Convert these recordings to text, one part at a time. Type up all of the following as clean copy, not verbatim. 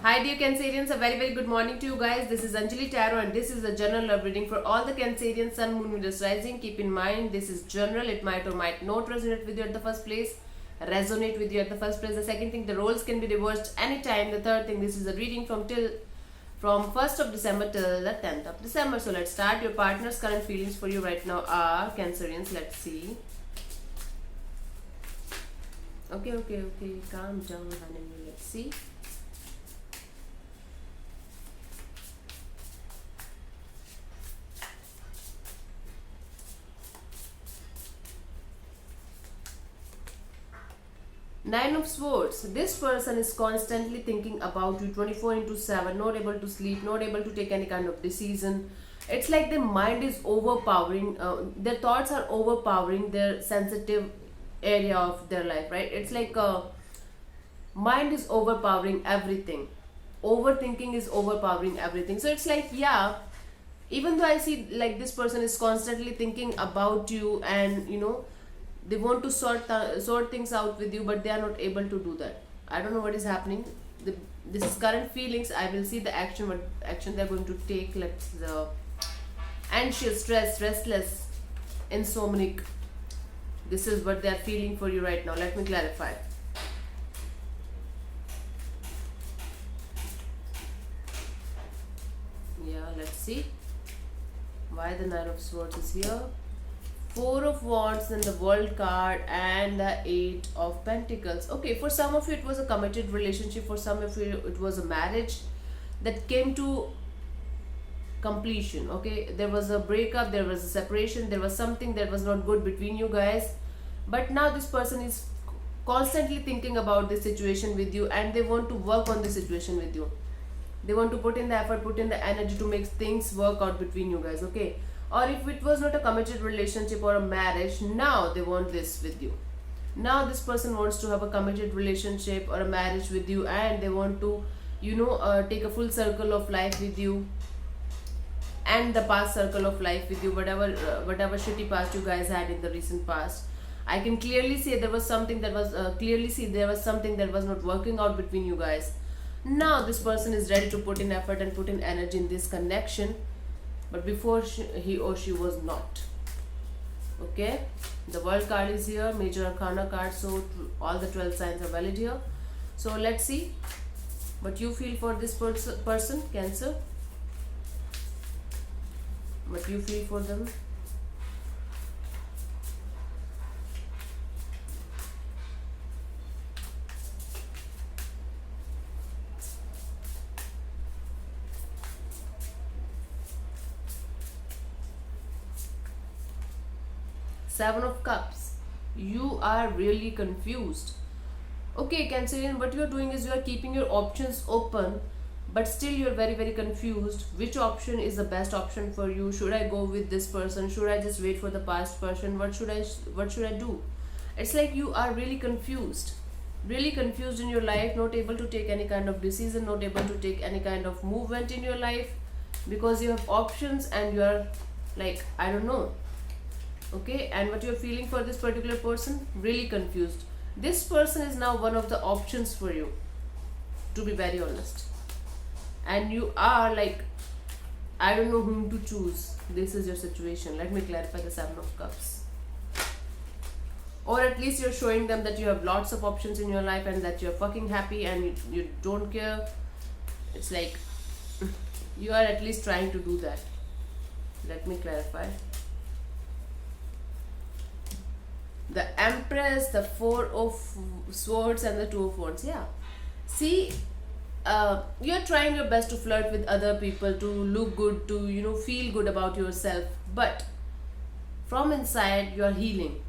Hi dear Cancerians, a very good morning to you guys. This is Anjali Tarot and this is a general love reading for all the Cancerian Sun, Moon, Venus, Rising. Keep in mind this is general. It might or might not resonate with you at the first place. Resonate with you at the first place. The second thing, the roles can be reversed anytime. The third thing, this is a reading from 1st of December till the 10th of December. So let's start. Your partner's current feelings for you right now are Cancerians. Let's see. Okay. Calm down, honey. Let's see. Nine of Swords. This person is constantly thinking about you 24 into 7, not able to sleep, not able to take any kind of decision. It's like their mind is overpowering, their thoughts are overpowering their sensitive area of their life, right? It's like mind is overpowering everything. Overthinking is overpowering everything. So it's like, yeah, even though I see like this person is constantly thinking about you and they want to sort things out with you, but they are not able to do that. I don't know what is happening. This is current feelings. I will see the action, what action they're going to take. Let's the anxious, stressed, restless, insomniac. This is what they are feeling for you right now. Let me clarify. Yeah, let's see why the Nine of Swords is here. Four of Wands, then the World card, and the Eight of Pentacles. Okay, for some of you it was a committed relationship. For some of you it was a marriage that came to completion. Okay, there was a breakup, there was a separation, there was something that was not good between you guys. But now this person is constantly thinking about this situation with you, and they want to work on this situation with you. They want to put in the effort, put in the energy to make things work out between you guys. Okay, or if it was not a committed relationship or a marriage, now they want this with you. Now this person wants to have a committed relationship or a marriage with you, and they want to take a full circle of life with you, and the past circle of life with you, whatever shitty past you guys had in the recent past. I can clearly see there was something that was not working out between you guys. Now this person is ready to put in effort and put in energy in this connection, but before he or she was not. Okay, the World card is here, Major Arcana card, so all the 12 signs are valid here. So let's see what you feel for this person, Cancer. What you feel for them. Seven of Cups. You are really confused. Okay, Cancerian, what you are doing is you are keeping your options open, but still you're very confused. Which option is the best option for you? Should I go with this person? Should I just wait for the past person? What should I do? It's like you are really confused in your life, not able to take any kind of decision, not able to take any kind of movement in your life, because you have options and you are like, I don't know. Okay, and what you're feeling for this particular person, really confused. This person is now one of the options for you, to be very honest, and you are like, I don't know whom to choose. This is your situation. Let me clarify the Seven of Cups. Or at least you're showing them that you have lots of options in your life and that you're fucking happy and you don't care. It's like you are at least trying to do that. Let me clarify. The Empress, the Four of Swords, and the Two of Wands. Yeah, see, you're trying your best to flirt with other people, to look good, to feel good about yourself, but from inside you're healing.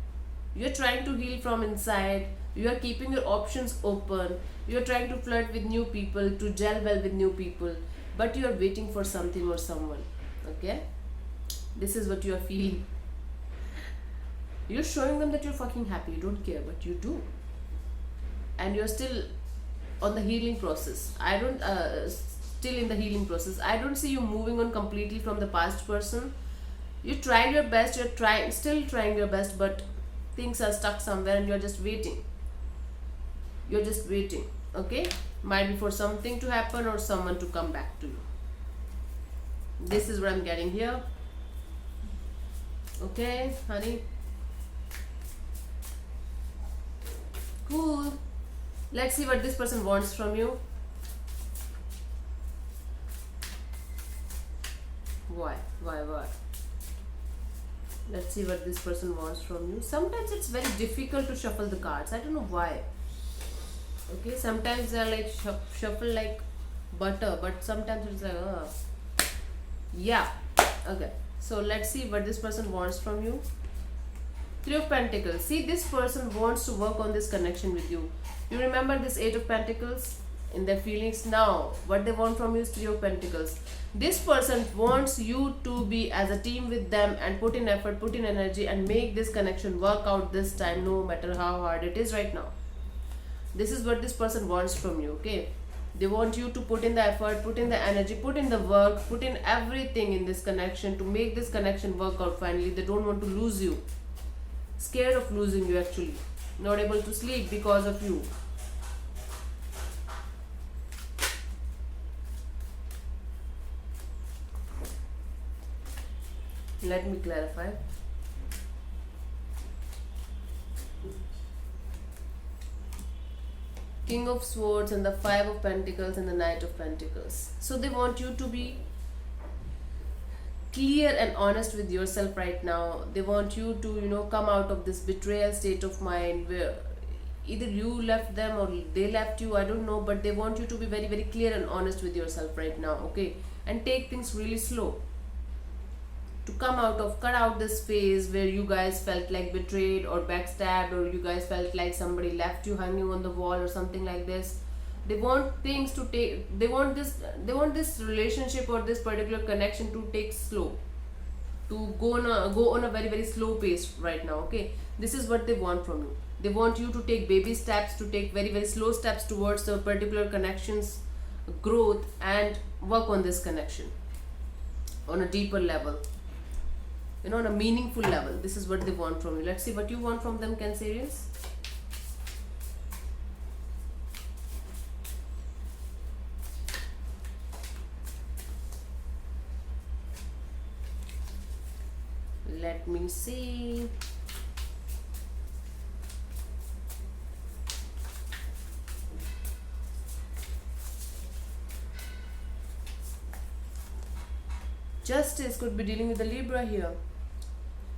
You're trying to heal from inside. You are keeping your options open. You're trying to flirt with new people, to gel well with new people, but you're waiting for something or someone. Okay, this is what you are feeling. You're showing them that you're fucking happy, you don't care, but you do. And you're still on the healing process. Still in the healing process. I don't see you moving on completely from the past person. You tried your best, still trying your best, but things are stuck somewhere and you're just waiting. Okay? Might be for something to happen or someone to come back to you. This is what I'm getting here. Okay, honey. Cool. Let's see what this person wants from you. Why? Let's see what this person wants from you. Sometimes it's very difficult to shuffle the cards. I don't know why. Okay, sometimes they're like shuffle like butter, but sometimes it's like yeah. Okay, so let's see what this person wants from you. Three of Pentacles. See, this person wants to work on this connection with you. You remember this Eight of Pentacles in their feelings. Now what they want from you is Three of Pentacles. This person wants you to be as a team with them and put in effort, put in energy, and make this connection work out this time, no matter how hard it is right now. This is what this person wants from you. Okay, they want you to put in the effort, put in the energy, put in the work, put in everything in this connection to make this connection work out finally. They don't want to lose you. Scared of losing you, actually. Not able to sleep because of you. Let me clarify. King of Swords and the Five of Pentacles and the Knight of Pentacles. So they want you to be clear and honest with yourself right now. They want you to come out of this betrayal state of mind where either you left them or they left you, I don't know, but they want you to be very, very clear and honest with yourself right now. Okay, and take things really slow to cut out this phase where you guys felt like betrayed or backstabbed, or you guys felt like somebody left you hanging on the wall or something like this. They want things to take, they want this relationship or this particular connection to take slow, to go on a very, very slow pace right now. Okay, this is what they want from you. They want you to take baby steps, to take very, very slow steps towards the particular connection's growth and work on this connection on a deeper level, on a meaningful level. This is what they want from you. Let's see what you want from them, Cancerians. Let me see. Justice could be dealing with the Libra here.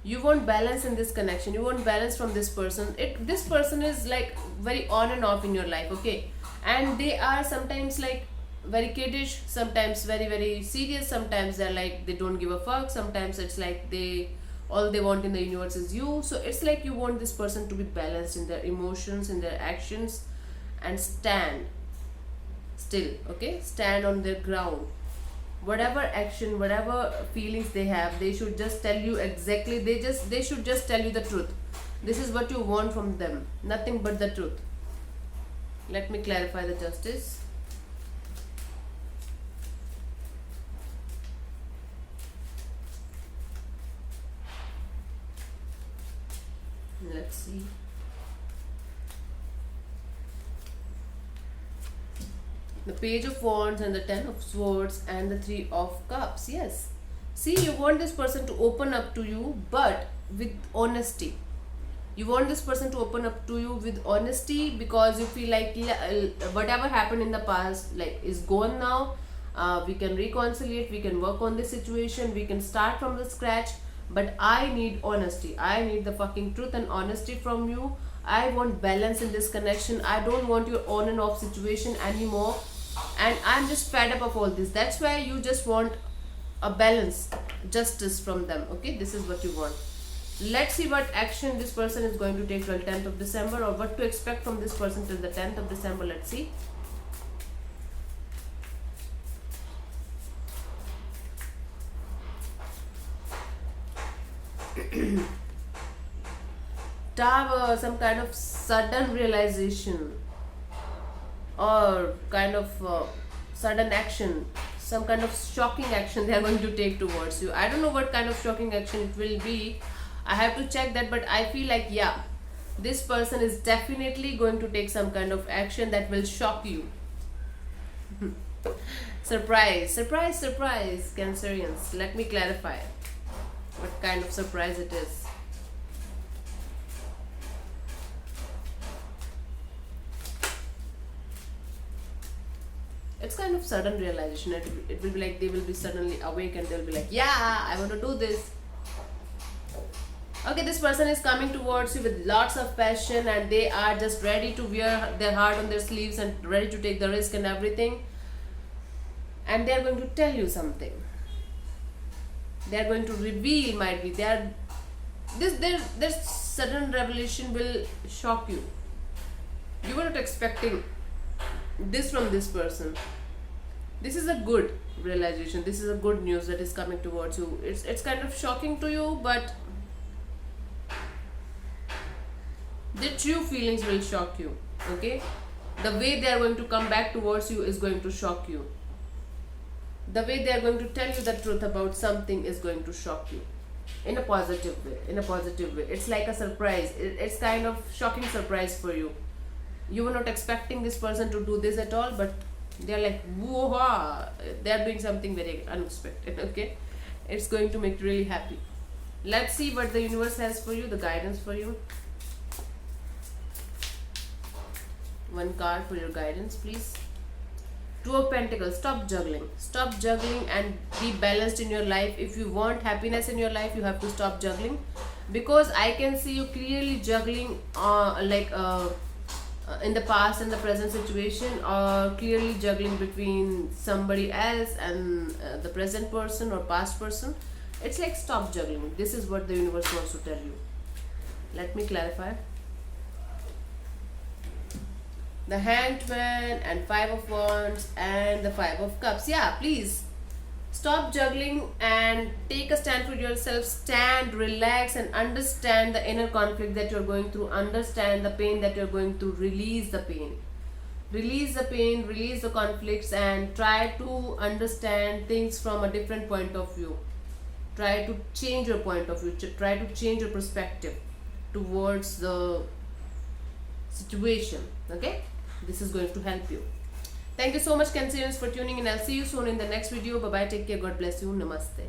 You want balance in this connection. You want balance from this person. This person is like very on and off in your life, okay? And they are sometimes like very kiddish, sometimes very, very serious, sometimes they're like they don't give a fuck, sometimes it's like all they want in the universe is you. So it's like you want this person to be balanced in their emotions, in their actions, and stand still, okay? Stand on their ground. Whatever action, whatever feelings they have, they should just tell you exactly. They should just tell you the truth. This is what you want from them, nothing but the truth. Let me clarify the Justice. Let's see. The Page of Wands and the Ten of Swords and the Three of Cups. Yes. See, you want this person to open up to you, but with honesty. You want this person to open up to you with honesty because you feel like whatever happened in the past is gone now. We can reconcile, we can work on this situation, we can start from the scratch. But I need honesty. I need the fucking truth and honesty from you. I want balance in this connection. I don't want your on and off situation anymore. And I'm just fed up of all this. That's why you just want a balance, justice from them. Okay, this is what you want. Let's see what action this person is going to take till 10th of December, or what to expect from this person till the 10th of December. Let's see. Tower, some kind of sudden realization or kind of sudden action, some kind of shocking action they are going to take towards you. I don't know what kind of shocking action it will be. I have to check that, but I feel like, yeah, this person is definitely going to take some kind of action that will shock you. Surprise, surprise, surprise, Cancerians. Let me clarify what kind of surprise it is. It's kind of sudden realization. It will be like they will be suddenly awake and they'll be like, yeah, I want to do this. Okay, this person is coming towards you with lots of passion and they are just ready to wear their heart on their sleeves and ready to take the risk and everything. And they are going to tell you something. They are going to reveal, might be. Their sudden revelation will shock you. You were not expecting this from this person. This is a good realization. This is a good news that is coming towards you. It's kind of shocking to you, but the true feelings will shock you. Okay, the way they are going to come back towards you is going to shock you. The way they are going to tell you the truth about something is going to shock you in a positive way. In a positive way, it's like a surprise. It's kind of shocking surprise for you. You were not expecting this person to do this at all, but they're like, whoa, they're doing something very unexpected. Okay, it's going to make you really happy. Let's see what the universe has for you, the guidance for you. One card for your guidance, please. Two of Pentacles. Stop juggling. Stop juggling and be balanced in your life. If you want happiness in your life, you have to stop juggling. Because I can see you clearly juggling in the past and the present situation, or clearly juggling between somebody else and the present person or past person. It's like stop juggling. This is what the universe wants to tell you. Let me clarify. The Hanged Man and Five of Wands and the Five of Cups. Yeah, please stop juggling and take a stand for yourself. Stand, relax, and understand the inner conflict that you're going through. Understand the pain that you're going through. Release the pain. Release the pain, release the conflicts, and try to understand things from a different point of view. Try to change your point of view. Try to change your perspective towards the situation. Okay? This is going to help you. Thank you so much, Cancerians, for tuning in. I'll see you soon in the next video. Bye bye. Take care. God bless you. Namaste.